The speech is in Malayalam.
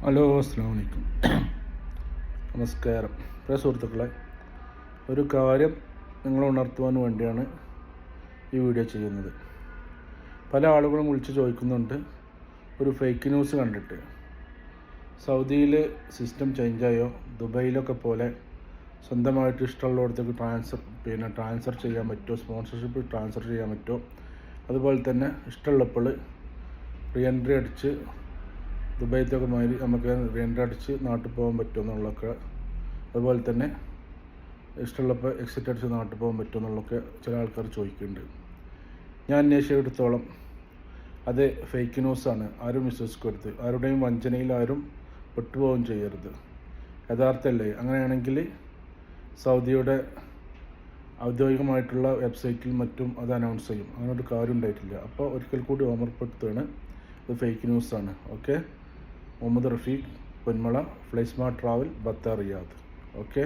ഹലോ, അസ്സാം വലൈക്കും. നമസ്കാരം. പ്രിയ സുഹൃത്തുക്കളെ, ഒരു കാര്യം നിങ്ങളെ ഉണർത്തുവാൻ വേണ്ടിയാണ് ഈ വീഡിയോ ചെയ്യുന്നത്. പല ആളുകളും വിളിച്ച് ചോദിക്കുന്നുണ്ട്, ഒരു ഫേക്ക് ന്യൂസ് കണ്ടിട്ട് സൗദിയിൽ സിസ്റ്റം ചേഞ്ചായോ, ദുബൈയിലൊക്കെ പോലെ സ്വന്തമായിട്ട് ഇഷ്ടമുള്ളിടത്തേക്ക് ട്രാൻസ്ഫർ ചെയ്യാൻ പറ്റുമോ, സ്പോൺസർഷിപ്പ് ട്രാൻസ്ഫർ ചെയ്യാൻ പറ്റുമോ, അതുപോലെ തന്നെ ഇഷ്ടമുള്ളപ്പോൾ റീ എൻട്രി അടിച്ച് ദുബൈത്തൊക്കെ മാതിരി നമുക്ക് റെൻ്റ് അടിച്ച് നാട്ടിൽ പോകാൻ പറ്റുമെന്നുള്ളതൊക്കെ, അതുപോലെ തന്നെ ഇഷ്ടമുള്ളപ്പോൾ എക്സിറ്റ് അടിച്ച് നാട്ടിൽ പോകാൻ പറ്റുമെന്നുള്ളതൊക്കെ ചില ആൾക്കാർ ചോദിക്കുന്നുണ്ട്. ഞാൻ അന്വേഷിച്ചെടുത്തോളം അത് ഫേക്ക് ന്യൂസാണ്. ആരും വിശ്വസിക്കരുത്. ആരുടെയും വഞ്ചനയിൽ ആരും പെട്ടുപോവുകയും ചെയ്യരുത്. യഥാർത്ഥമല്ലേ? അങ്ങനെയാണെങ്കിൽ സൗദിയുടെ ഔദ്യോഗികമായിട്ടുള്ള വെബ്സൈറ്റിൽ മറ്റും അത് അനൗൺസ് ചെയ്യും. അങ്ങനെ ഒരു കാര്യം ഉണ്ടായിട്ടില്ല. അപ്പോൾ ഒരിക്കൽ കൂടി ഓർമ്മപ്പെടുത്തുകയാണ്, ഇത് ഫേക്ക് ന്യൂസാണ്. Okay. Muhammad Rafiq, Ponmala, fly smart travel, Batha, Riyadh. Okay.